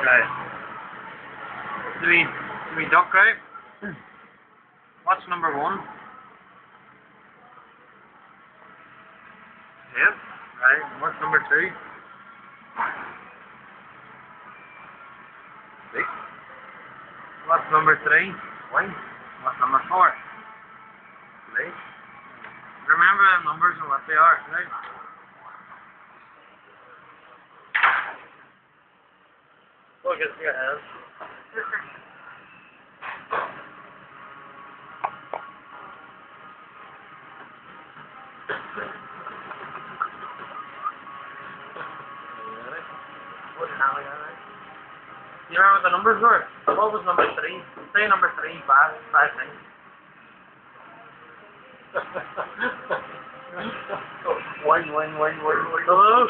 Right. Do we duck out? What's number 1? Yes. Right. What's number 2? 6. What's number 3? 1. What's number 4? 3. Remember the numbers and what they are, right? Look at your hands. You remember what the numbers were? What was number 3? Say number 3, 5, 5 things. Wing. Hello?